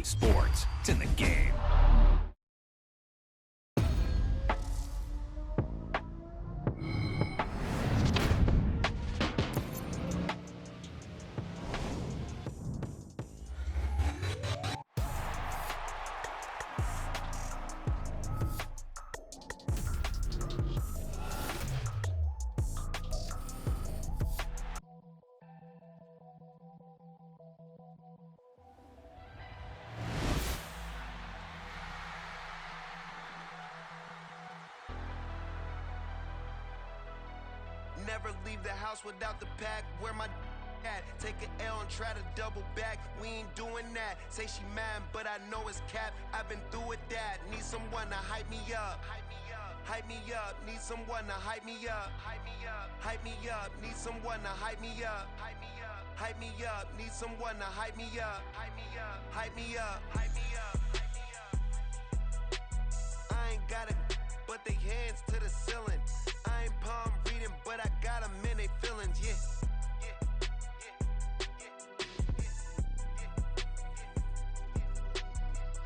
EA Sports. It's in the game. Never leave the house without the pack. Where my at? Take an L and try to double back. We ain't doing that. Say she mad, but I know it's cap. I've been through with that. Need someone to hype me up. Hype me up. Need someone to hype me up. Hype me up. Need someone to hype me up. Hype me up. Need someone to hype me up. Hype me up. I ain't got it, but they hands to the ceiling. I ain't palm reading, but I got them in they feelings, yeah.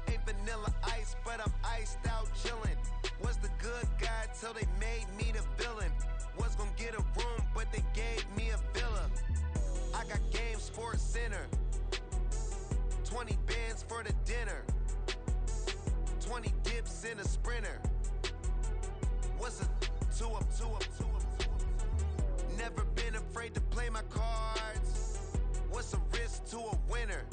Ain't vanilla ice, but I'm iced out chillin'. Was the good guy till they made me the villain. Was gonna get a room, but they gave me a villa. I got game, Sports Center. 20 bands for the dinner. 20 dips in a sprinter. What's a two up? Never been afraid to play my cards. What's a risk to a winner?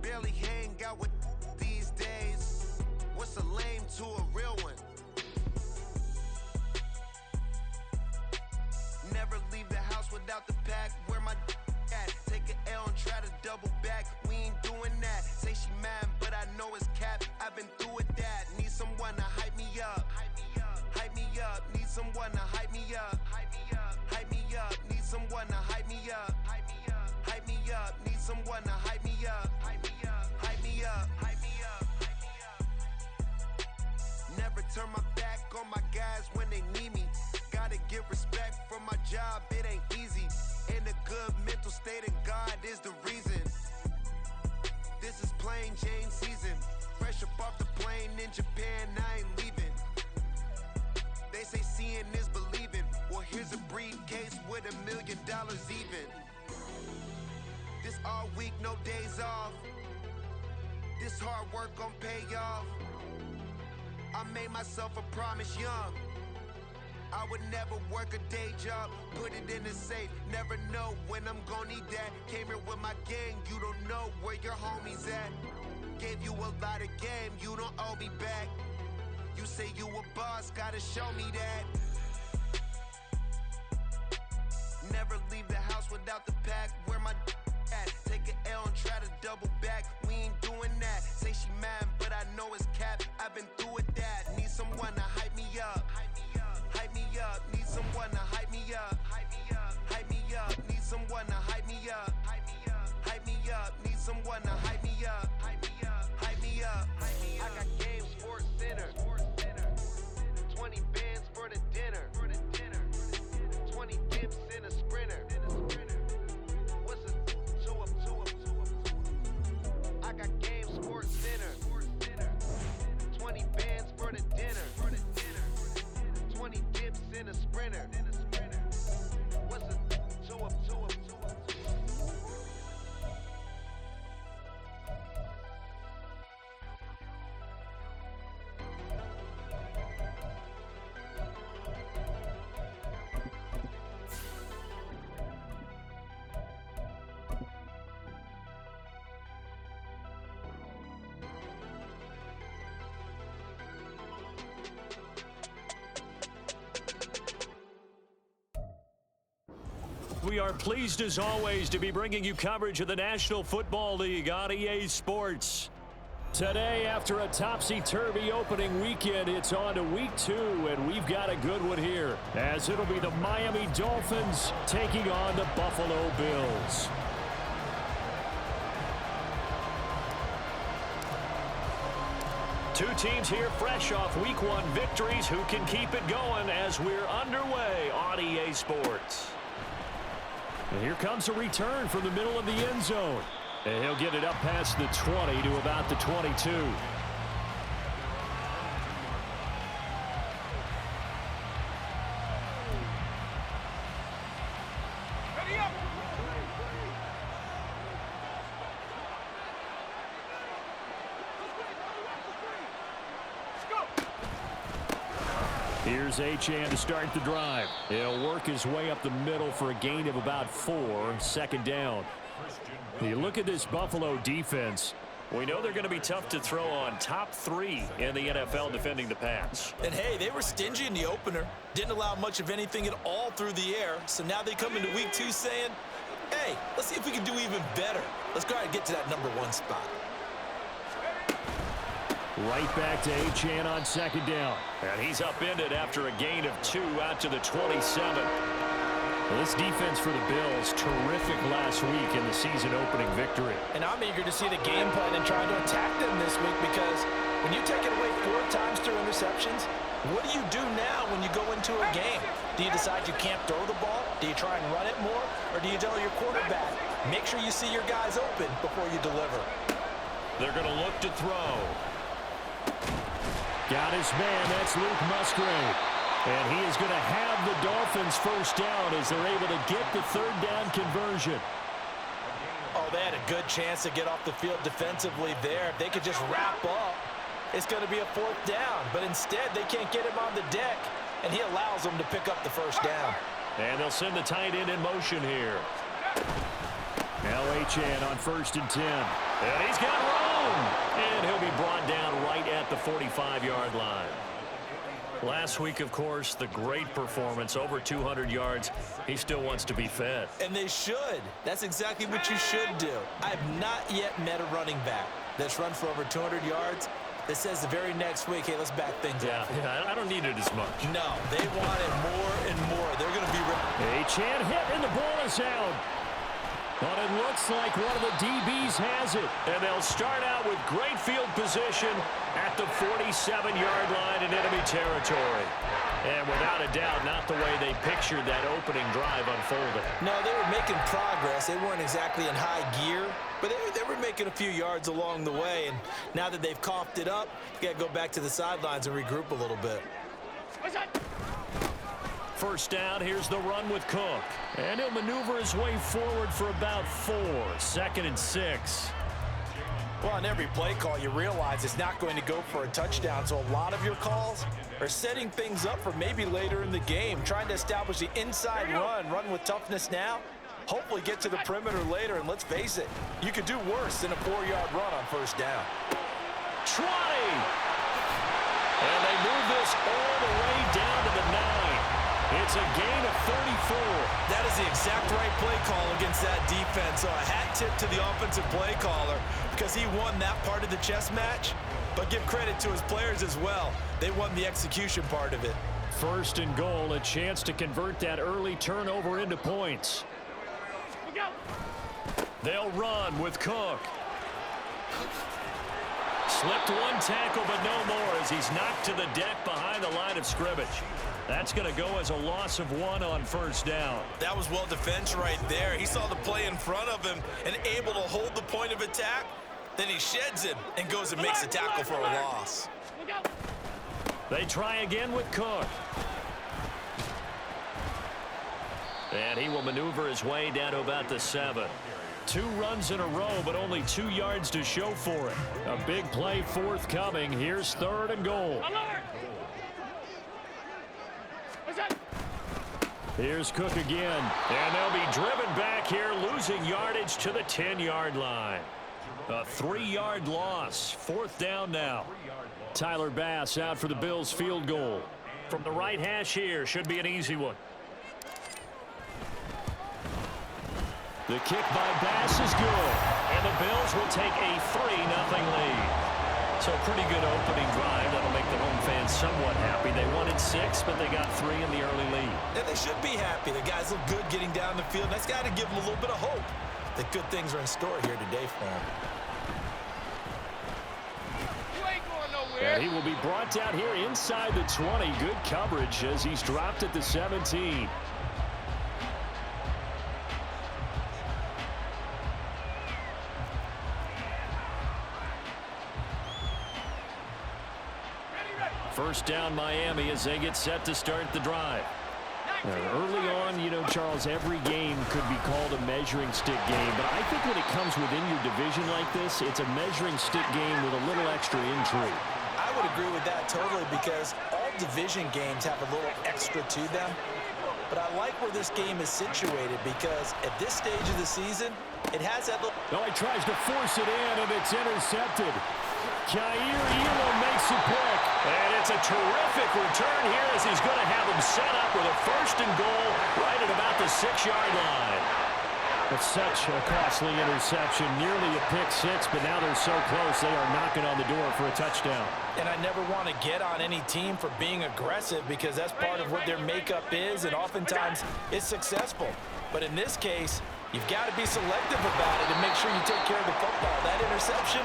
Barely hang out with these days. What's a lame to a real one? Never leave the house without the pack. Where my at? Take an L and try to double back. We ain't doing that. Say she mad, but I know it's cap. I've been through with that. Need someone to hype me up. Hype me up. Need someone to hype me up. Hype me up. Need someone to hype me up. Hype me up. Need someone to hype me up. Hype me up. Never turn my back on my guys when they need me. Gotta get respect from my job, it ain't easy. In a good mental state, and God is the reason. This is plain Jane season. Fresh up off the plane in Japan, I ain't leaving. They say seeing is believing. Well, here's a briefcase with $1 million even. This all week, no days off. This hard work gon' pay off. I made myself a promise young. I would never work a day job, put it in the safe. Never know when I'm gon' need that. Came here with my gang, you don't know where your homies at. Gave you a lot of game, you don't owe me back. You say you a boss, gotta show me that. Never leave the house without the pack. Where my at? Take an L and try to double back. We ain't doing that. Say she mad, but I know it's cap. I've been through with that. Need someone to hype me up. Hype me up. Need someone to hype me up. Hype me up. Need someone to hype me up. Hype me up. Need someone to hype me up. Hype me up. I got game, Sports Center. 20 bands for the dinner. 20 dips in a sprinter. What's a two up? I got game, Sports Center. 20 bands for the dinner. 20 dips in a sprinter. What's a two up? We are pleased as always to be bringing you coverage of the National Football League on EA Sports. Today, after a topsy-turvy opening weekend, it's on to week 2, and we've got a good one here, as it'll be the Miami Dolphins taking on the Buffalo Bills. Two teams here fresh off week 1 victories. Who can keep it going as we're underway on EA Sports? And here comes a return from the middle of the end zone. And he'll get it up past the 20 to about the 22. Here's Achane to start the drive. He'll work his way up the middle for a gain of about 4, second down. You look at this Buffalo defense. We know they're going to be tough to throw on. Top 3 in the NFL defending the pass. And hey, they were stingy in the opener. Didn't allow much of anything at all through the air. So now they come into week 2 saying, hey, let's see if we can do even better. Let's go ahead and get to that number 1 spot. Right back to Achane on second down. And he's upended after a gain of 2 out to the 27. This defense for the Bills, terrific last week in the season-opening victory. And I'm eager to see the game plan and trying to attack them this week because when you take it away 4 times through interceptions, what do you do now when you go into a game? Do you decide you can't throw the ball? Do you try and run it more? Or do you tell your quarterback, make sure you see your guys open before you deliver? They're going to look to throw. Got his man, that's Luke Musgrave. And he is going to have the Dolphins first down as they're able to get the third down conversion. Oh, they had a good chance to get off the field defensively there. If they could just wrap up, it's going to be a 4th down. But instead, they can't get him on the deck, and he allows them to pick up the first down. And they'll send the tight end in motion here. Now Achane on 1st and 10. And he's got room. And he'll be brought down right at the 45-yard line. Last week, of course, the great performance, over 200 yards. He still wants to be fed. And they should. That's exactly what you should do. I have not yet met a running back that's run for over 200 yards that says the very next week, hey, let's back things up. Yeah, I don't need it as much. No, they want it more and more. They're going to be ready. Achane hit, and the ball is out. But it looks like one of the DBs has it. And they'll start out with great field position at the 47-yard line in enemy territory. And without a doubt, not the way they pictured that opening drive unfolding. No, they were making progress. They weren't exactly in high gear, but they were making a few yards along the way. And now that they've coughed it up, you got to go back to the sidelines and regroup a little bit. First down, here's the run with Cook. And he'll maneuver his way forward for about 4, 2nd and 6. Well, on every play call, you realize it's not going to go for a touchdown. So a lot of your calls are setting things up for maybe later in the game, trying to establish the inside run with toughness now. Hopefully get to the perimeter later, and let's face it, you could do worse than a 4-yard run on first down. 20! And they move this all the way down to the 9. It's a gain of 34. That is the exact right play call against that defense. So a hat tip to the offensive play caller because he won that part of the chess match. But give credit to his players as well. They won the execution part of it. 1st and goal, a chance to convert that early turnover into points. They'll run with Cook. Slipped 1 tackle, but no more as he's knocked to the deck behind the line of scrimmage. That's going to go as a loss of 1 on first down. That was well defense right there. He saw the play in front of him and able to hold the point of attack. Then he sheds him and goes and makes a tackle for a loss. They try again with Cook. And he will maneuver his way down to about the 7. 2 runs in a row, but only 2 yards to show for it. A big play forthcoming. Here's 3rd and goal. Here's Cook again. And they'll be driven back here, losing yardage to the 10-yard line. A 3-yard loss. 4th down now. Tyler Bass out for the Bills field goal. From the right hash here, should be an easy one. The kick by Bass is good. And the Bills will take a 3-0 lead. So pretty good opening drive. That'll make the home fans somewhat happy. They wanted 6, but they got 3 in the early lead. And they should be happy. The guys look good getting down the field. That's got to give them a little bit of hope that good things are in store here today for them. And he will be brought down here inside the 20. Good coverage as he's dropped at the 17. First down Miami as they get set to start the drive. Early on, you know, Charles, every game could be called a measuring stick game, but I think when it comes within your division like this, it's a measuring stick game with a little extra intrigue. I would agree with that totally because all division games have a little extra to them. But I like where this game is situated because at this stage of the season, it has that little... No, he tries to force it in, and it's intercepted. Jair Elam makes a pick. And it's a terrific return here as he's going to have him set up with a first and goal right at about the 6-yard line. It's such a costly interception, nearly a pick six, but now they're so close they are knocking on the door for a touchdown. And I never want to get on any team for being aggressive because that's part of what their makeup is, and oftentimes it's successful. But in this case, you've got to be selective about it and make sure you take care of the football. That interception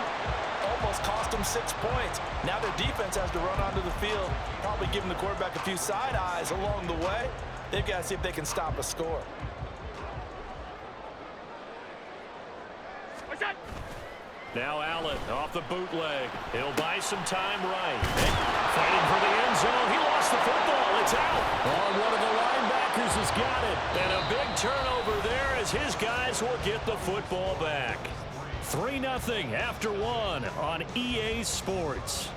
almost cost them 6 points. Now their defense has to run onto the field, probably giving the quarterback a few side eyes along the way. They've got to see if they can stop a score. Now Allen off the bootleg. He'll buy some time right. Fighting for the end zone. He lost the football. It's out. Oh, one of the linebackers has got it. And a big turnover there as his guys will get the football back. 3-0 after one on EA Sports.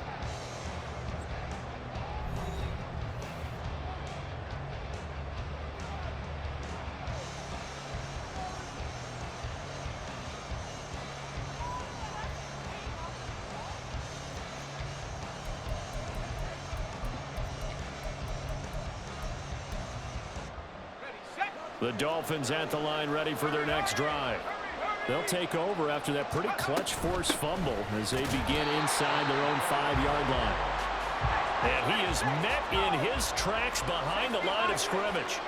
The Dolphins at the line ready for their next drive. They'll take over after that pretty clutch force fumble as they begin inside their own 5-yard line. And he is met in his tracks behind the line of scrimmage.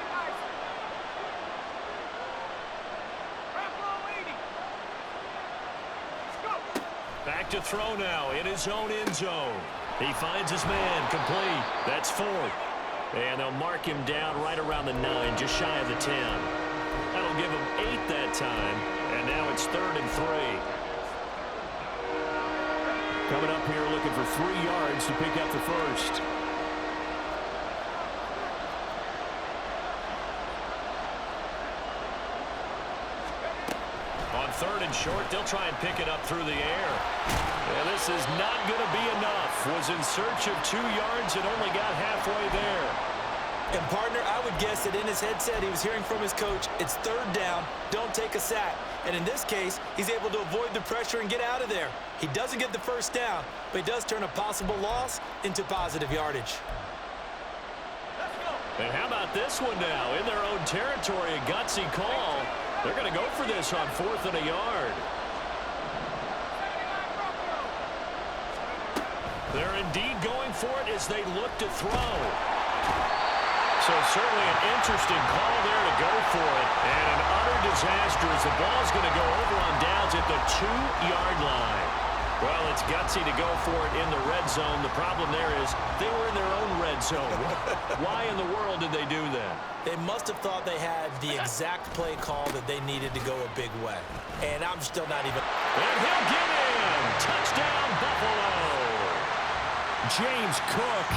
Back to throw now in his own end zone. He finds his man complete. That's 4. And they'll mark him down right around the 9, just shy of the 10. That'll give him 8 that time, and now it's 3rd and 3. Coming up here looking for 3 yards to pick up the first. On 3rd and short, they'll try and pick it up through the air. And this is not going to be enough. Was in search of 2 yards and only got halfway there. And, partner, I would guess that in his headset he was hearing from his coach, it's 3rd down, don't take a sack. And in this case, he's able to avoid the pressure and get out of there. He doesn't get the first down, but he does turn a possible loss into positive yardage. And how about this one now? In their own territory, a gutsy call. They're going to go for this on 4th and a yard. They're indeed going for it as they look to throw. So certainly an interesting call there to go for it. And an utter disaster as the ball's going to go over on downs at the 2-yard line. Well, it's gutsy to go for it in the red zone. The problem there is they were in their own red zone. Why in the world did they do that? They must have thought they had the exact play call that they needed to go a big way. And I'm still not even... And he'll get in! Touchdown, Buffalo! James Cook,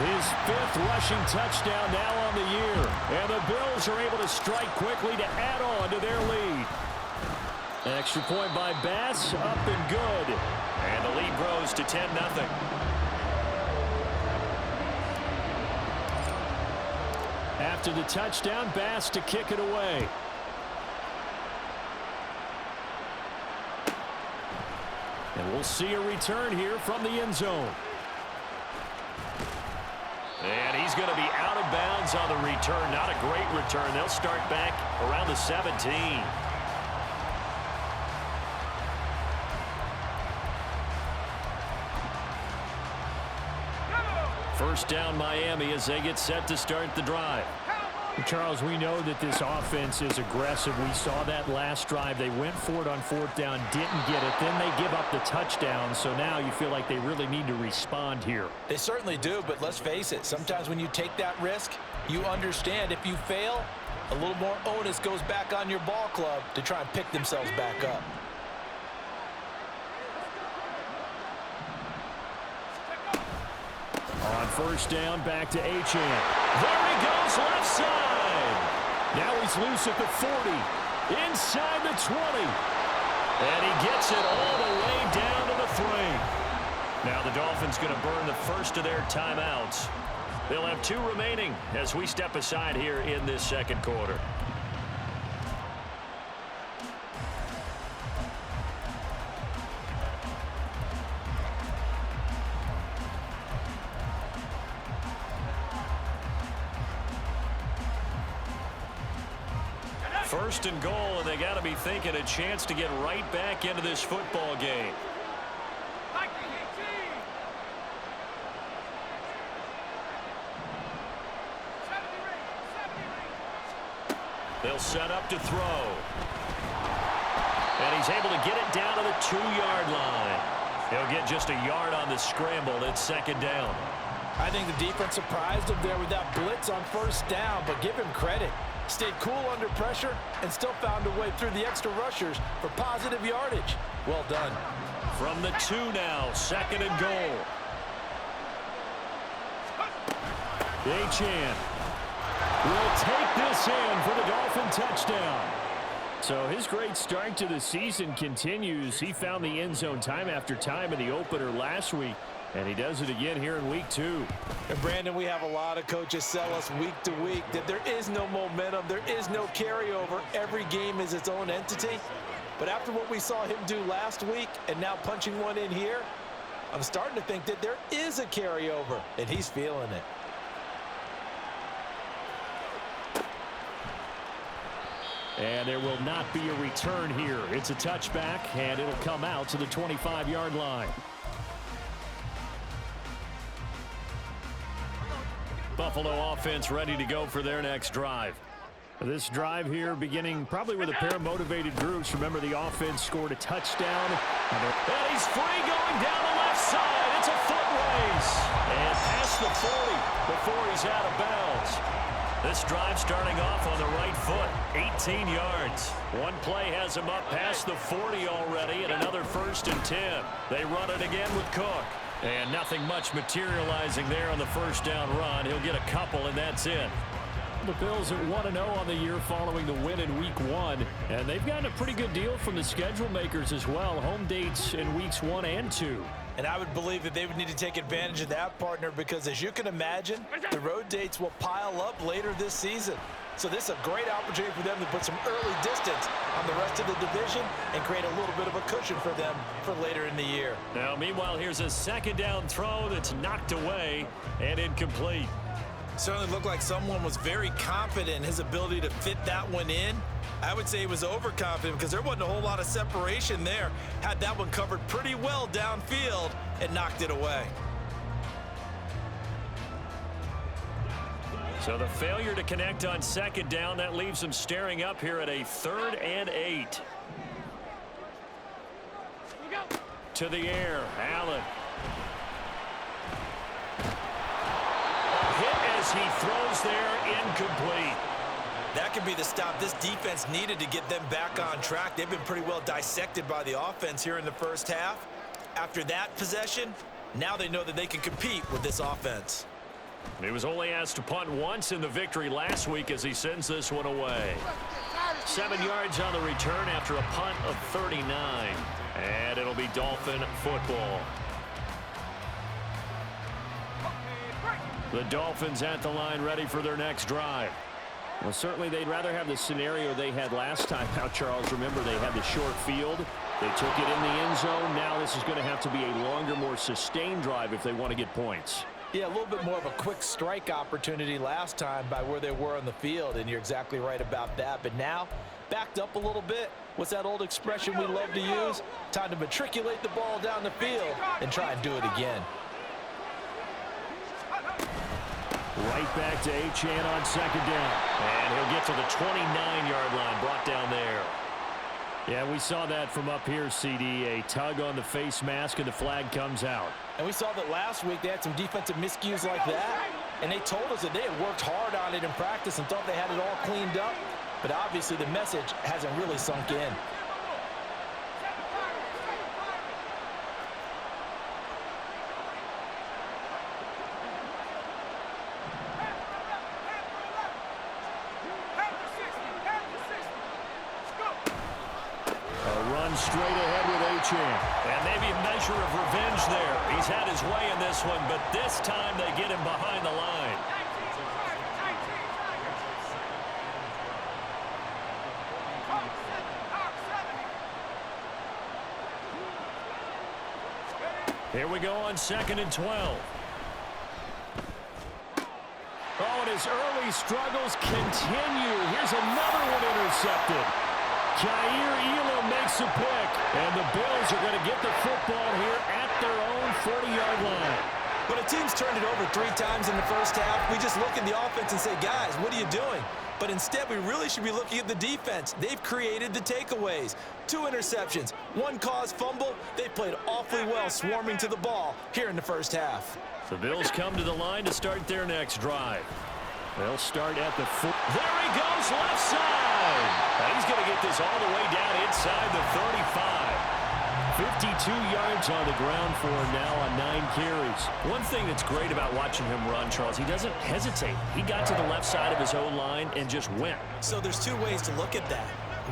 his 5th rushing touchdown now on the year. And the Bills are able to strike quickly to add on to their lead. Extra point by Bass, up and good. And the lead grows to 10-0. After the touchdown, Bass to kick it away. And we'll see a return here from the end zone. And he's going to be out of bounds on the return. Not a great return. They'll start back around the 17. First down Miami as they get set to start the drive. Charles, we know that this offense is aggressive. We saw that last drive. They went for it on 4th down, didn't get it. Then they give up the touchdown. So now you feel like they really need to respond here. They certainly do, but let's face it. Sometimes when you take that risk, you understand if you fail, a little more onus goes back on your ball club to try and pick themselves back up. On first down, back to Achane. There he goes, left side. Now he's loose at the 40, inside the 20. And he gets it all the way down to the 3. Now the Dolphins going to burn the first of their timeouts. They'll have 2 remaining as we step aside here in this second quarter. First and goal, and they got to be thinking a chance to get right back into this football game. They'll set up to throw. And he's able to get it down to the 2-yard line. He'll get just a yard on the scramble. It's second down. I think the defense surprised him there with that blitz on first down, but give him credit. Stayed cool under pressure and still found a way through the extra rushers for positive yardage. Well done. From the 2 now, second and goal. Achane will take this in for the Dolphin touchdown. So his great start to the season continues. He found the end zone time after time in the opener last week, and he does it again here in week 2. And Brandon, we have a lot of coaches sell us week to week that there is no momentum, there is no carryover. Every game is its own entity. But after what we saw him do last week and now punching one in here, I'm starting to think that there is a carryover, and he's feeling it. And there will not be a return here. It's a touchback, and it'll come out to the 25-yard line. Buffalo offense ready to go for their next drive. This drive here beginning probably with a pair of motivated groups. Remember, the offense scored a touchdown. And he's free going down the left side. It's a foot race. And past the 40 before he's out of bounds. This drive starting off on the right foot, 18 yards. One play has him up past the 40 already, and another 1st and 10. They run it again with Cook. And nothing much materializing there on the first down run. He'll get a couple, and that's it. The Bills at 1-0 on the year following the win in week 1. And they've gotten a pretty good deal from the schedule makers as well. Home dates in weeks 1 and 2. And I would believe that they would need to take advantage of that, partner, because as you can imagine, the road dates will pile up later this season. So this is a great opportunity for them to put some early distance on the rest of the division and create a little bit of a cushion for them for later in the year. Now, meanwhile, here's a second down throw that's knocked away and incomplete. Certainly looked like someone was very confident in his ability to fit that one in. I would say he was overconfident because there wasn't a whole lot of separation there. Had that one covered pretty well downfield and knocked it away. So the failure to connect on second down, that leaves him staring up here at a 3rd and 8. To the air, Allen. Hit as he throws there, incomplete. That could be the stop this defense needed to get them back on track. They've been pretty well dissected by the offense here in the first half. After that possession, now they know that they can compete with this offense. He was only asked to punt once in the victory last week as he sends this one away. 7 yards on the return after a punt of 39. And it'll be Dolphin football. The Dolphins at the line ready for their next drive. Well, certainly they'd rather have the scenario they had last time out, Charles. Remember, they had the short field. They took it in the end zone. Now this is going to have to be a longer, more sustained drive if they want to get points. Yeah, a little bit more of a quick strike opportunity last time by where they were on the field, and you're exactly right about that. But now, backed up a little bit. What's that old expression we love to use? Time to matriculate the ball down the field and try and do it again. Right back to Achane on second down. And he'll get to the 29-yard line, brought down there. Yeah, we saw that from up here, CD. A tug on the face mask, and the flag comes out. And we saw that last week they had some defensive miscues like that, and they told us that they had worked hard on it in practice and thought they had it all cleaned up. But obviously the message hasn't really sunk in. runs straight ahead with Achane. And maybe a measure of revenge there. He's had his way in this one, but this time they get him behind the line. Here we go on 2nd and 12. Oh, and his early struggles continue. Here's another one intercepted. Jair Elam makes a pick, and the Bills are going to get the football here at their own 40-yard line. When a team's turned it over 3 times in the first half, we just look at the offense and say, guys, what are you doing? But instead, we really should be looking at the defense. They've created the takeaways. 2 interceptions, 1 caused fumble. They played awfully well swarming to the ball here in the first half. The Bills come to the line to start their next drive. They'll start at the 4. There he goes, left side. And he's going to get this all the way down inside the 35. 52 yards on the ground for him now on 9 carries. One thing that's great about watching him run, Charles, he doesn't hesitate. He got to the left side of his own line and just went. So there's 2 ways to look at that.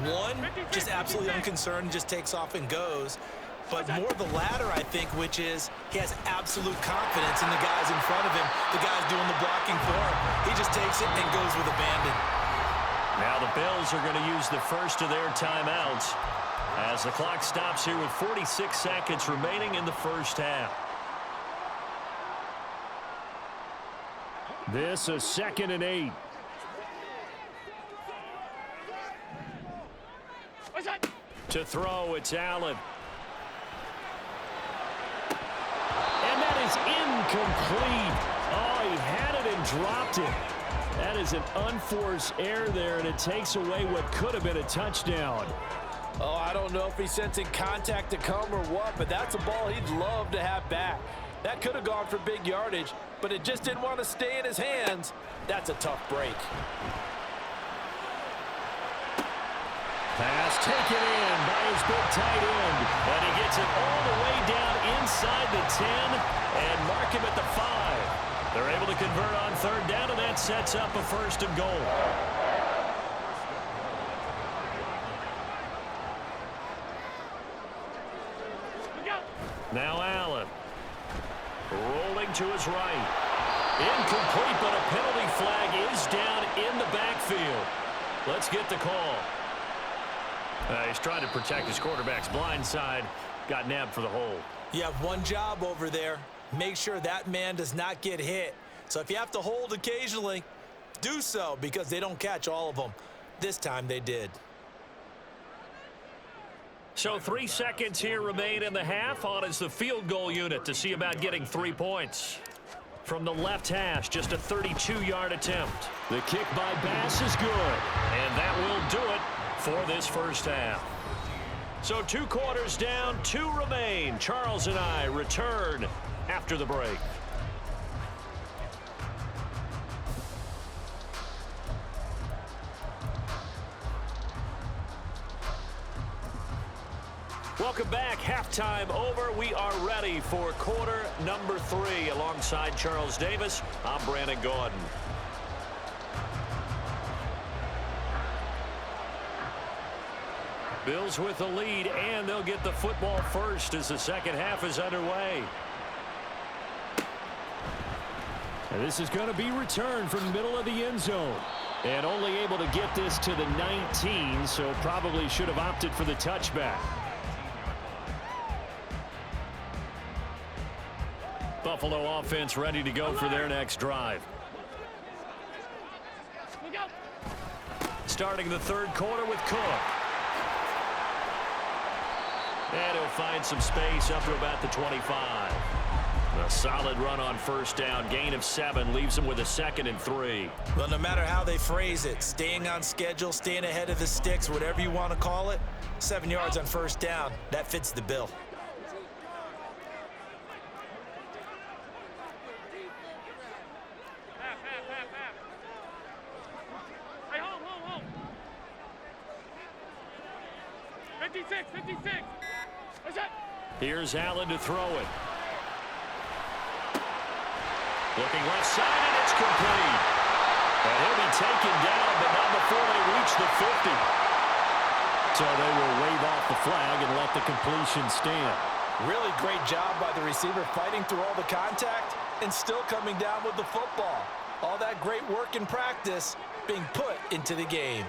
One, just absolutely unconcerned, just takes off and goes. But more the latter, I think, which is he has absolute confidence in the guys in front of him, the guys doing the blocking for him. He just takes it and goes with abandon. Now the Bills are going to use the first of their timeouts as the clock stops here with 46 seconds remaining in the first half. This is 2nd and 8. To throw, it's Allen. And that is incomplete. Oh, he had it and dropped it. That is an unforced error there, and it takes away what could have been a touchdown. Oh, I don't know if he's sensing contact to come or what, but that's a ball he'd love to have back. That could have gone for big yardage, but it just didn't want to stay in his hands. That's a tough break. Pass taken in by his big tight end. And he gets it all the way down inside the 10 and mark him at the 5. They're able to convert on 3rd down, and that sets up a 1st and goal. Now Allen. Rolling to his right. Incomplete, but a penalty flag is down in the backfield. Let's get the call. He's trying to protect his quarterback's blind side. Got nabbed for the hold. You have one job over there. Make sure that man does not get hit. So if you have to hold occasionally, do so, because they don't catch all of them. This time they did. So 3 seconds here remain in the half. On is the field goal unit to see about getting 3 points. From the left hash, just a 32-yard attempt. The kick by Bass is good. And that will do it for this first half. So 2 quarters down, 2 remain. Charles and I return after the break. Welcome back. Halftime over. We are ready for quarter number 3. Alongside Charles Davis, I'm Brandon Gordon. Bills with the lead, and they'll get the football first as the second half is underway. And this is going to be returned from the middle of the end zone. And only able to get this to the 19, so probably should have opted for the touchback. Buffalo offense ready to go for their next drive. Starting the 3rd quarter with Cook. And he'll find some space up to about the 25. A solid run on 1st down. Gain of 7 leaves him with a 2nd and 3. Well, no matter how they phrase it, staying on schedule, staying ahead of the sticks, whatever you want to call it, 7 yards on 1st down, that fits the bill. Here's Allen to throw it. Looking left side, and it's complete. And he'll be taken down, but not before they reach the 50. So they will wave off the flag and let the completion stand. Really great job by the receiver fighting through all the contact and still coming down with the football. All that great work in practice being put into the game.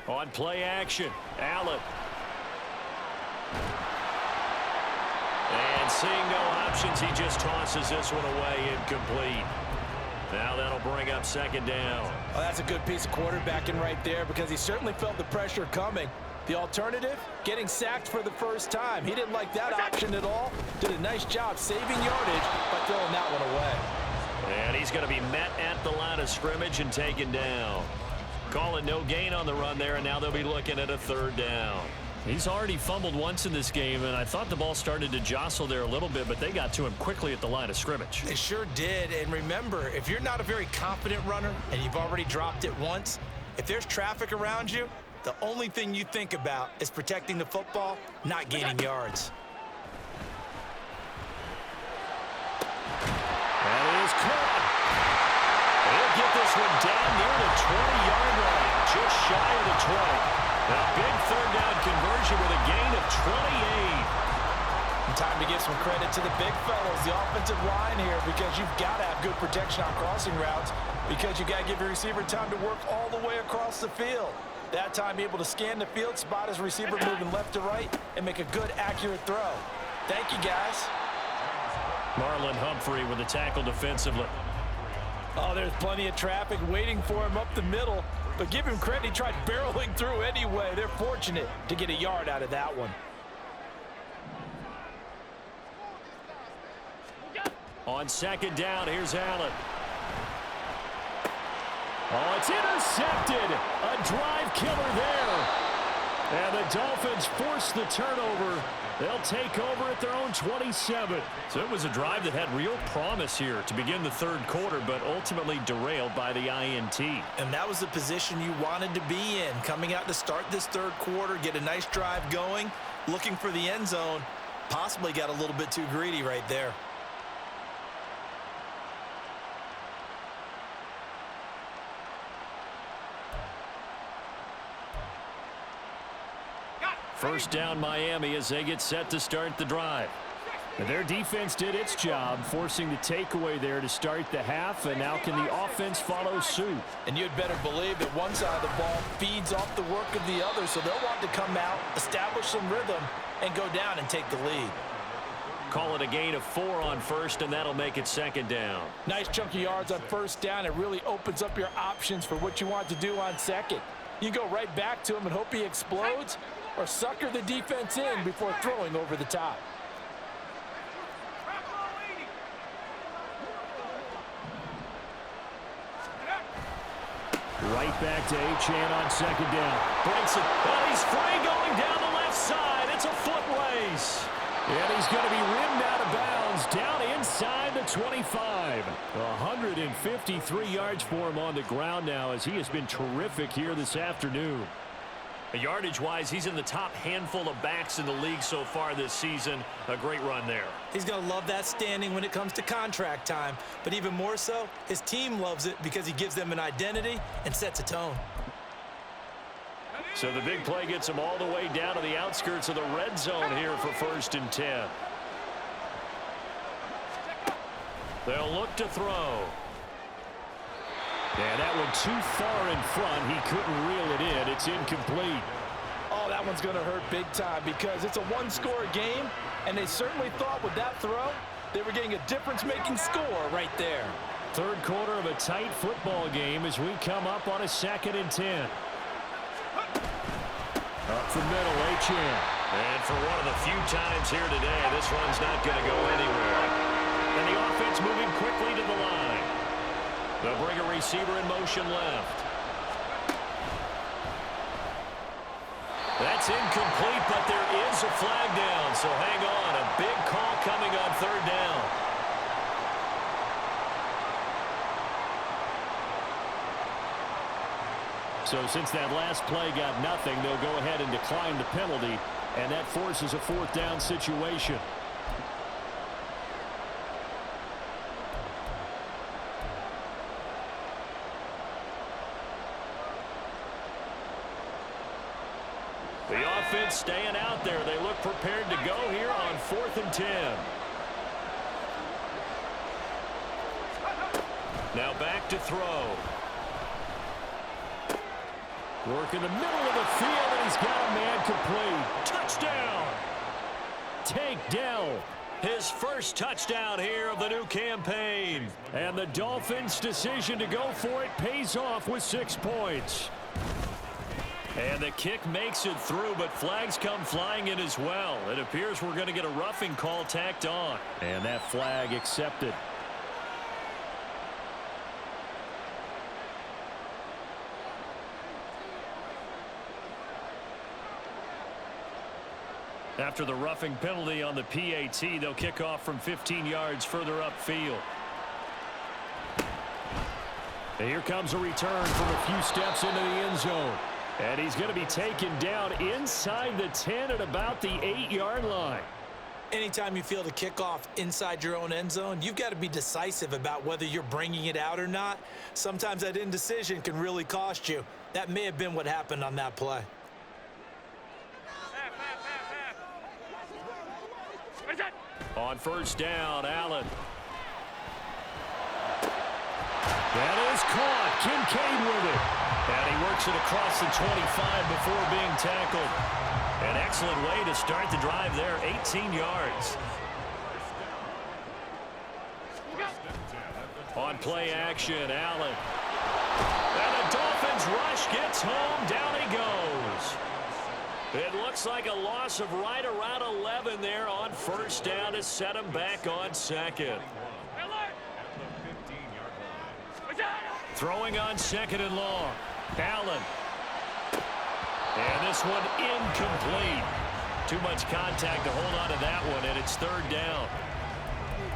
On play action, Allen. And seeing no options, he just tosses this one away incomplete. Now that'll bring up second down. Oh, that's a good piece of quarterbacking right there because he certainly felt the pressure coming. The alternative, getting sacked for the first time. He didn't like that option at all. Did a nice job saving yardage by throwing that one away. And he's going to be met at the line of scrimmage and taken down. Calling no gain on the run there, and now they'll be looking at a third down. He's already fumbled once in this game, and I thought the ball started to jostle there a little bit, but they got to him quickly at the line of scrimmage. They sure did, and remember, if you're not a very confident runner and you've already dropped it once, if there's traffic around you, the only thing you think about is protecting the football, not gaining yards. That is caught. He'll get this one down near the 20-yard line, just shy of the 20. A big third down conversion with a gain of 28. And time to give some credit to the big fellas, the offensive line here, because you've got to have good protection on crossing routes because you've got to give your receiver time to work all the way across the field. That time able to scan the field, spot his receiver moving left to right, and make a good, accurate throw. Thank you, guys. Marlon Humphrey with the tackle defensively. Oh, there's plenty of traffic waiting for him up the middle. But give him credit, he tried barreling through anyway. They're fortunate to get a yard out of that one. On second down, here's Allen. Oh, it's intercepted. A drive killer there. And the Dolphins force the turnover. They'll take over at their own 27. So it was a drive that had real promise here to begin the third quarter, but ultimately derailed by the INT. And that was the position you wanted to be in. Coming out to start this third quarter, get a nice drive going, looking for the end zone. Possibly got a little bit too greedy right there. First down Miami as they get set to start the drive. Their defense did its job, forcing the takeaway there to start the half, and now can the offense follow suit? And you'd better believe that one side of the ball feeds off the work of the other, so they'll want to come out, establish some rhythm, and go down and take the lead. Call it a gain of 4 on first, and that'll make it second down. Nice chunk of yards on first down. It really opens up your options for what you want to do on second. You go right back to him and hope he explodes, or sucker the defense in before throwing over the top. Right back to Achane on second down. Breaks it. Well, he's free going down the left side. It's a foot race. And he's going to be rimmed out of bounds down inside the 25. 153 yards for him on the ground now as he has been terrific here this afternoon. Yardage-wise, he's in the top handful of backs in the league so far this season. A great run there. He's going to love that standing when it comes to contract time. But even more so, his team loves it because he gives them an identity and sets a tone. So the big play gets him all the way down to the outskirts of the red zone here for 1st and 10. They'll look to throw. Yeah, that one too far in front. He couldn't reel it in. It's incomplete. Oh, that one's going to hurt big time because it's a one-score game, and they certainly thought with that throw they were getting a difference-making score right there. Third quarter of a tight football game as we come up on a 2nd and 10. Up the middle, Achane. And for one of the few times here today, this run's not going to go anywhere. And the offense moving quickly to the line. They'll bring a receiver in motion left. That's incomplete, but there is a flag down, so hang on. A big call coming on 3rd down. So since that last play got nothing, they'll go ahead and decline the penalty, and that forces a 4th down situation. The offense staying out there. They look prepared to go here on 4th and 10. Now back to throw. Work in the middle of the field, and he's got a man complete. Touchdown! Tank Dell. His first touchdown here of the new campaign. And the Dolphins' decision to go for it pays off with 6 points. And the kick makes it through, but flags come flying in as well. It appears we're going to get a roughing call tacked on. And that flag accepted. After the roughing penalty on the PAT, they'll kick off from 15 yards further upfield. And here comes a return from a few steps into the end zone. And he's going to be taken down inside the 10 at about the 8-yard line. Anytime you feel the kickoff inside your own end zone, you've got to be decisive about whether you're bringing it out or not. Sometimes that indecision can really cost you. That may have been what happened on that play. On first down, Allen. That is caught. Kincaid with it. And he works it across the 25 before being tackled. An excellent way to start the drive there, 18 yards. On play action, Allen. And the Dolphins rush gets home. Down he goes. It looks like a loss of right around 11 there on first down to set him back on second. Throwing on second and long. Allen. And this one incomplete. Too much contact to hold on to that one, and it's third down.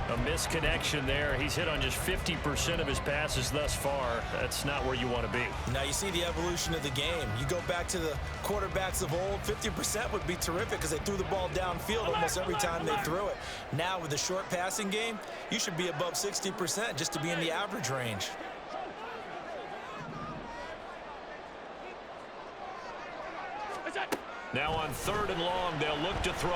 A misconnection there. He's hit on just 50% of his passes thus far. That's not where you want to be. Now you see the evolution of the game. You go back to the quarterbacks of old, 50% would be terrific because they threw the ball downfield almost every time they threw it. Now with the short passing game, you should be above 60% just to be in the average range. Now on third and long, they'll look to throw.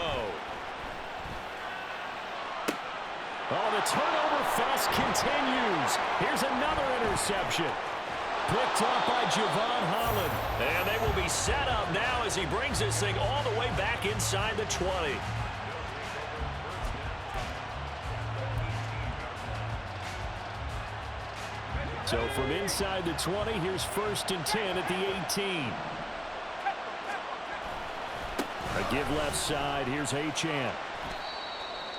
Oh, the turnover fest continues. Here's another interception. Picked up by Javon Holland. And they will be set up now as he brings this thing all the way back inside the 20. So from inside the 20, here's first and 10 at the 18. A give left side. Here's Achane.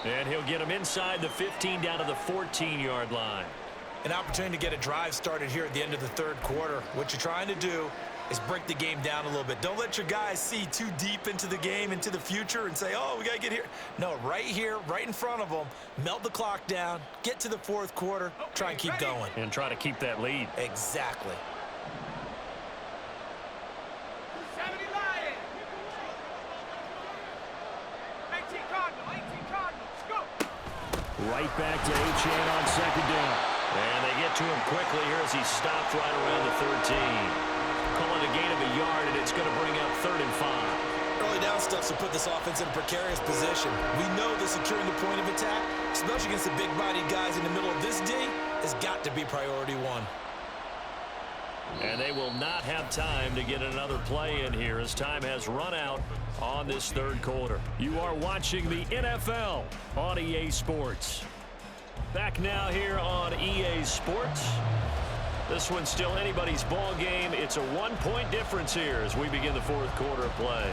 And he'll get him inside the 15 down to the 14-yard line. An opportunity to get a drive started here at the end of the third quarter. What you're trying to do is break the game down a little bit. Don't let your guys see too deep into the game, into the future, and say, oh, we got to get here. No, right here, right in front of them, melt the clock down, get to the fourth quarter, try and keep going. And try to keep that lead. Exactly. Right back to Achane on second down. And they get to him quickly here as he stopped right around the 13. Call it a gain of a yard, and it's going to bring up 3rd and 5. Early down stuff to put this offense in a precarious position. We know that securing the point of attack, especially against the big-bodied guys in the middle of this D, has got to be priority one. And they will not have time to get another play in here as time has run out on this third quarter. You are watching the NFL on EA Sports. Back now here on EA Sports. This one's still anybody's ball game. It's a 1-point difference here as we begin the fourth quarter of play.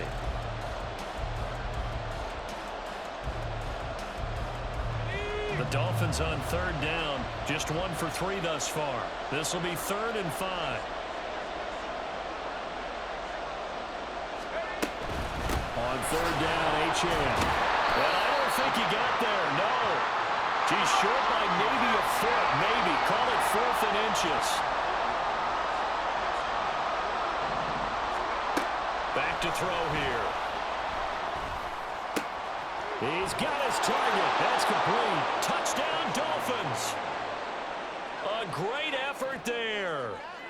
The Dolphins on third down, just 1 for 3 thus far. This will be 3rd and 5. On third down, Achane. And I don't think he got there, no. He's short by maybe a foot, maybe. Call it 4th and inches. Back to throw here. He's got his target. That's complete. Touchdown, Dolphins. A great effort there.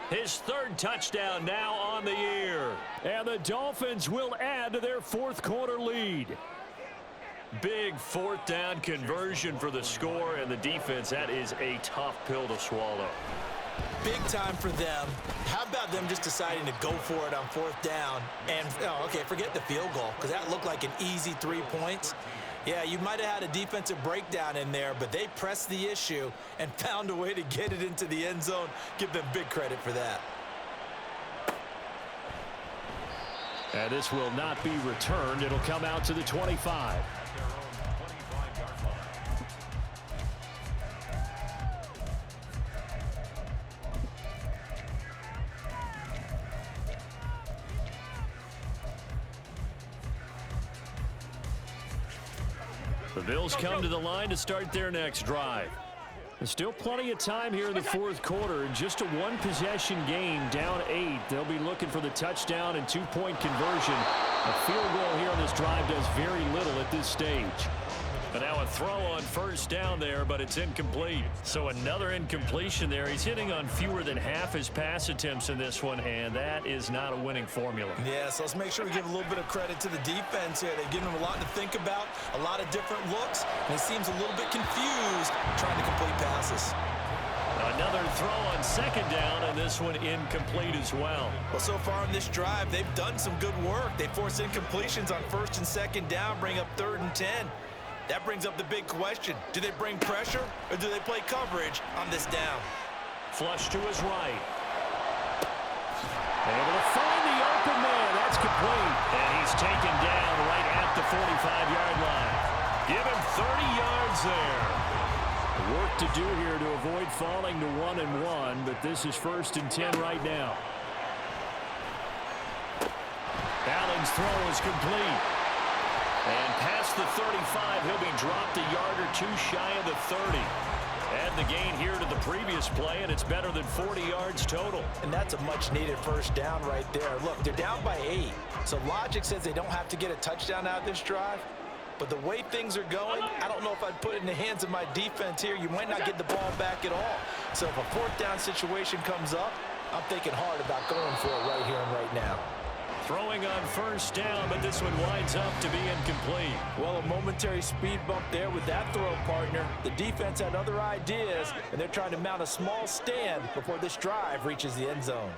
His third touchdown now on the year. And the Dolphins will add to their fourth quarter lead. Big fourth down conversion for the score, and the defense, that is a tough pill to swallow. Big time for them. How about them just deciding to go for it on fourth down? And, okay, forget the field goal, because that looked like an easy 3 points. Yeah, you might have had a defensive breakdown in there, but they pressed the issue and found a way to get it into the end zone. Give them big credit for that. And this will not be returned. It'll come out to the 25. The Bills come to the line to start their next drive. There's still plenty of time here in the fourth quarter. Just a one-possession game, down 8. They'll be looking for the touchdown and two-point conversion. A field goal here on this drive does very little at this stage. But now a throw on first down there, but it's incomplete. So another incompletion there. He's hitting on fewer than half his pass attempts in this one, and that is not a winning formula. Yeah, so let's make sure we give a little bit of credit to the defense here. They've given him a lot to think about, a lot of different looks, and he seems a little bit confused trying to complete passes. Another throw on second down, and this one incomplete as well. Well, so far in this drive, they've done some good work. They force incompletions on first and second down, bring up 3rd and 10. That brings up the big question. Do they bring pressure or do they play coverage on this down? Flush to his right. Able to find the open man. That's complete. And he's taken down right at the 45-yard line. Give him 30 yards there. Work to do here to avoid falling to 1-1, but this is 1st and 10 right now. Allen's throw is complete. And past the 35, he'll be dropped a yard or two shy of the 30. Add the gain here to the previous play, and it's better than 40 yards total. And that's a much-needed first down right there. Look, they're down by 8, so logic says they don't have to get a touchdown out of this drive. But the way things are going, I don't know if I'd put it in the hands of my defense here. You might not get the ball back at all. So if a fourth down situation comes up, I'm thinking hard about going for it right here and right now. Throwing on first down, but this one winds up to be incomplete. Well, a momentary speed bump there with that throw, partner. The defense had other ideas, and they're trying to mount a small stand before this drive reaches the end zone.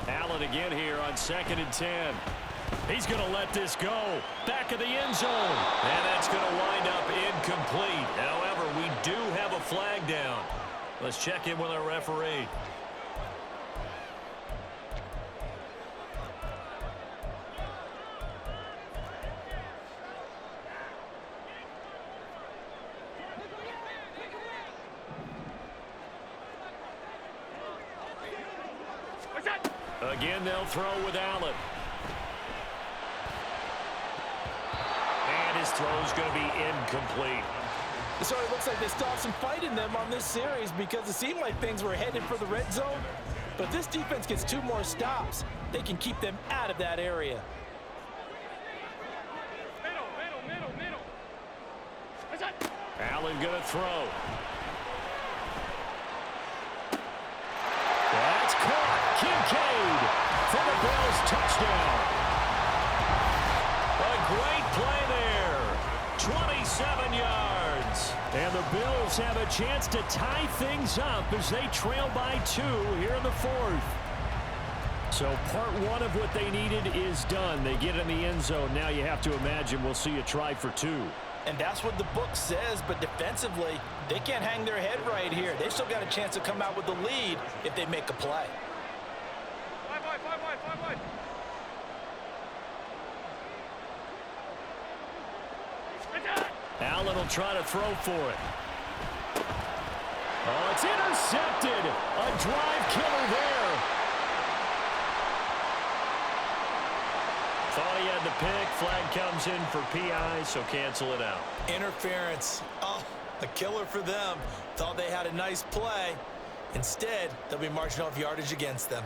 Allen again here on 2nd and 10. He's going to let this go. Back of the end zone. And that's going to wind up incomplete. However, we do have a flag down. Let's check in with our referee. Again, they'll throw with Allen. And his throw's going to be incomplete. So it looks like they still have some fight in them on this series because it seemed like things were headed for the red zone. But if this defense gets 2 more stops, they can keep them out of that area. Allen going to throw. That's caught. Kincaid for the Bills touchdown. A great play there. 27 yards. And the Bills have a chance to tie things up as they trail by 2 here in the 4th. So part 1 of what they needed is done. They get in the end zone. Now you have to imagine we'll see a try for 2. And that's what the book says, but defensively, they can't hang their head right here. They've still got a chance to come out with the lead if they make a play. Allen will try to throw for it. Oh, it's intercepted. A drive killer there. Thought he had the pick. Flag comes in for PI, so cancel it out. Interference. Oh, a killer for them. Thought they had a nice play. Instead, they'll be marching off yardage against them.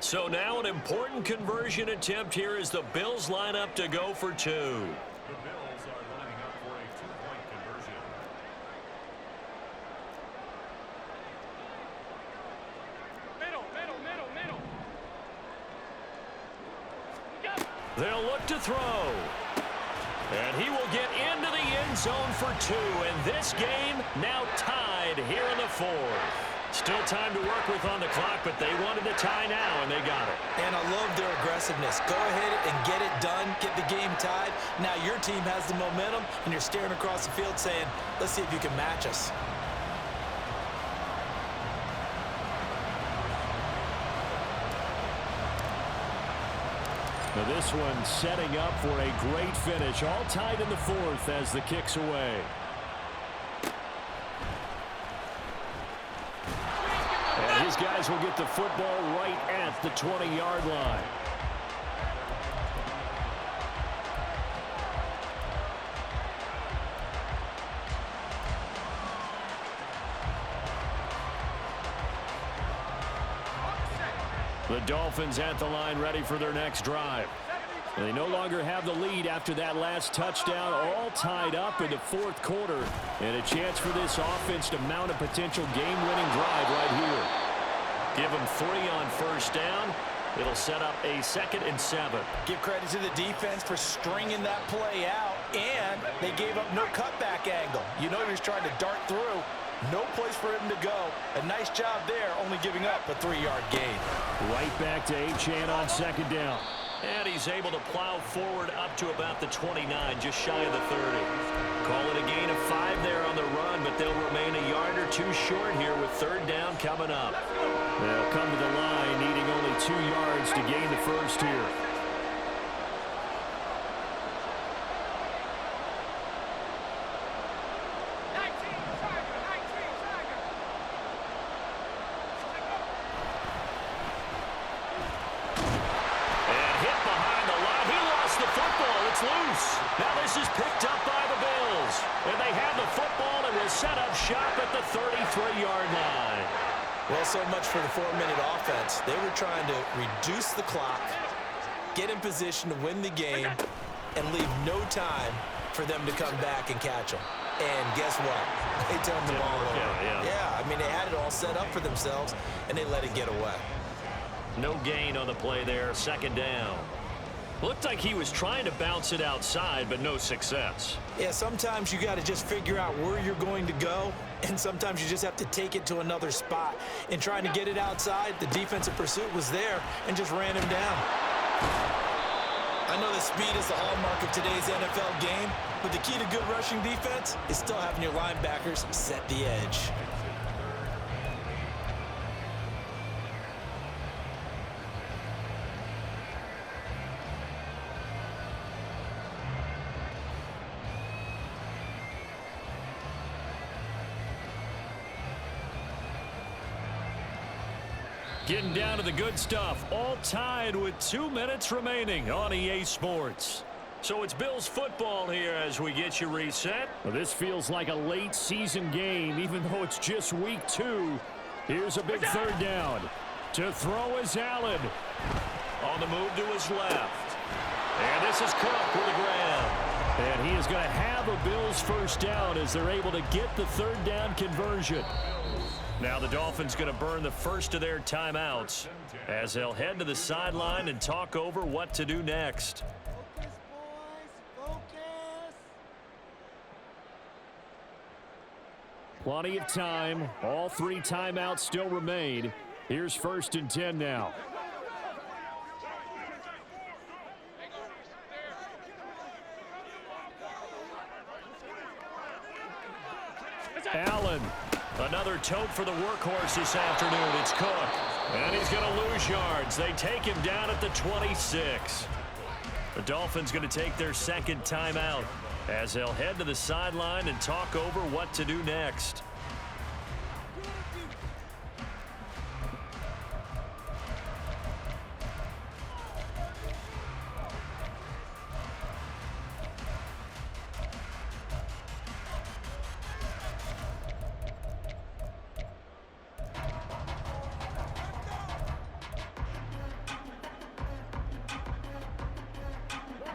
So now an important conversion attempt here as the Bills line up to go for two. The Bills are lining up for a two-point conversion. Middle. They'll look to throw. And he will get into the end zone for two. And this game now tied here in the fourth. Still time to work with on the clock, but they wanted to tie now, and they got it. And I love their aggressiveness. Go ahead and get it done, get the game tied. Now your team has the momentum, and you're staring across the field saying, let's see if you can match us. Now this one setting up for a great finish. All tied in the fourth as the kick's away. And his guys will get the football right at the 20-yard line. The Dolphins at the line ready for their next drive. They no longer have the lead after that last touchdown, all tied up in the fourth quarter. And a chance for this offense to mount a potential game-winning drive right here. Give them 3 on first down. It'll set up a 2nd and 7. Give credit to the defense for stringing that play out, and they gave up no cutback angle. You know, he was trying to dart through. No place for him to go. A nice job there, only giving up a 3-yard gain. Right back to Achane on 2nd down. And he's able to plow forward up to about the 29, just shy of the 30. Call it a gain of 5 there on the run, but they'll remain a yard or 2 short here with 3rd down coming up. They'll come to the line needing only 2 yards to gain the first here. Loose. Now this is picked up by the Bills. And they have the football and will set up shop at the 33-yard line. Well, so much for the 4-minute offense. They were trying to reduce the clock, get in position to win the game, and leave no time for them to come back and catch them. And guess what? They turned the ball over. Yeah, I mean, they had it all set up for themselves, and they let it get away. No gain on the play there, 2nd down. Looked like he was trying to bounce it outside, but no success. Yeah, sometimes you got to just figure out where you're going to go, and sometimes you just have to take it to another spot. In trying to get it outside, the defensive pursuit was there and just ran him down. I know that speed is the hallmark of today's NFL game, but the key to good rushing defense is still having your linebackers set the edge. Getting down to the good stuff, all tied with 2 minutes remaining on EA Sports. So it's Bills football here as we get you reset. Well, this feels like a late season game, even though it's just week 2. Here's a big 3rd down. To throw is Allen. On the move to his left. And this is Cook with the grab. And he is going to have a Bills 1st down as they're able to get the 3rd down conversion. Now the Dolphins going to burn the first of their timeouts as they'll head to the sideline and talk over what to do next. Focus, boys. Focus. Plenty of time. All 3 timeouts still remain. Here's 1st and 10 now. Allen. Another tote for the workhorse this afternoon. It's Cook. And he's going to lose yards. They take him down at the 26. The Dolphins going to take their 2nd timeout as they'll head to the sideline and talk over what to do next.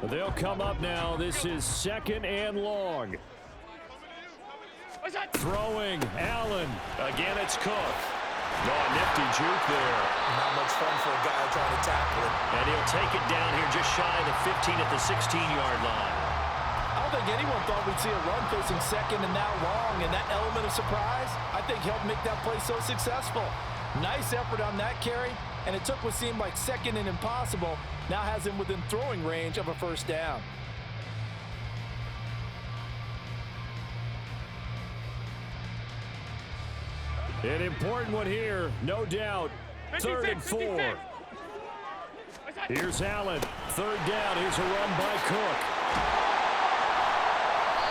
They'll come up now. This is 2nd and long. Throwing, Allen. Again, it's Cook. No, a nifty juke there. Not much fun for a guy trying to tackle it. And he'll take it down here just shy of the 15 at the 16-yard line. I don't think anyone thought we'd see a run facing 2nd and that long, and that element of surprise, I think, helped make that play so successful. Nice effort on that carry, and it took what seemed like 2nd and impossible, now has him within throwing range of a 1st down. An important one here, no doubt. 3rd and 4. Here's Allen. 3rd down. Here's a run by Cook.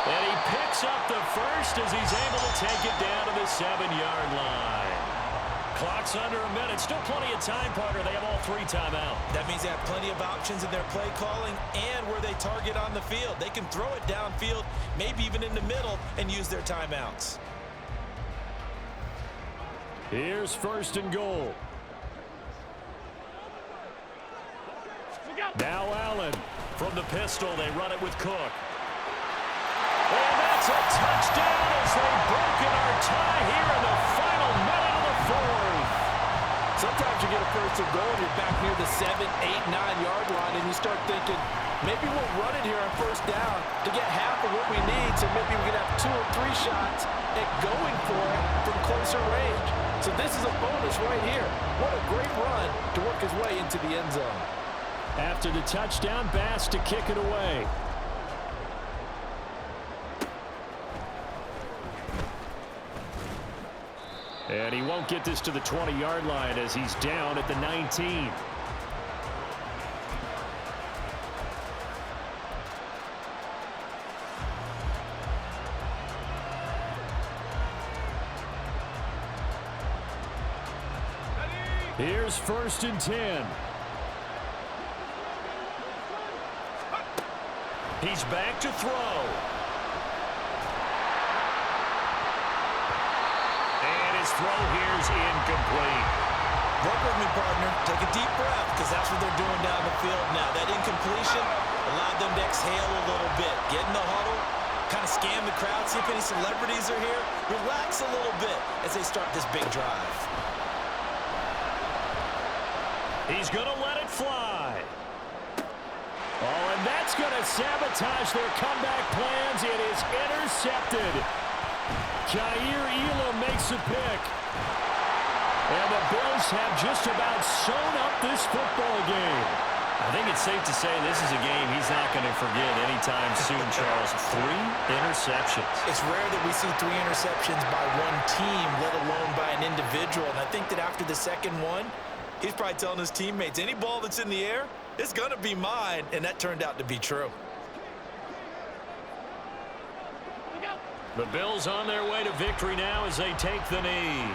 And he picks up the first as he's able to take it down to the 7-yard line. Clock's under a minute. Still plenty of time, partner. They have all 3 timeouts. That means they have plenty of options in their play calling and where they target on the field. They can throw it downfield, maybe even in the middle, and use their timeouts. Here's 1st and goal. Now Allen. From the pistol, they run it with Cook. And that's a touchdown as they've broken our tie here in the final minute of the 4th. Sometimes you get a 1st and goal and you're back near the 7, 8, 9-yard line, and you start thinking, maybe we'll run it here on 1st down to get half of what we need, so maybe we can have 2 or 3 shots at going for it from closer range. So this is a bonus right here. What a great run to work his way into the end zone. After the touchdown, Bass to kick it away. And he won't get this to the 20-yard line as he's down at the 19. Here's 1st and 10. He's back to throw. And his throw here's incomplete. Work with me, partner. Take a deep breath, because that's what they're doing down the field now. That incompletion allowed them to exhale a little bit. Get in the huddle, kind of scan the crowd, see if any celebrities are here. Relax a little bit as they start this big drive. He's going to let it fly. Oh, and that's going to sabotage their comeback plans. It is intercepted. Jair Elam makes a pick. And the Bills have just about sewn up this football game. I think it's safe to say this is a game he's not going to forget anytime soon, Charles. 3 interceptions. It's rare that we see 3 interceptions by one team, let alone by an individual. And I think that after the second one, he's probably telling his teammates, any ball that's in the air, it's going to be mine. And that turned out to be true. The Bills on their way to victory now as they take the knee.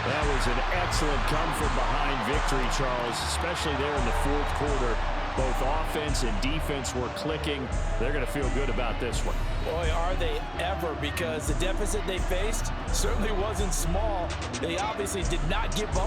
That was an excellent come-from-behind victory, Charles, especially there in the 4th quarter. Both offense and defense were clicking. They're going to feel good about this one. Boy, are they ever, because the deficit they faced certainly wasn't small. They obviously did not give up.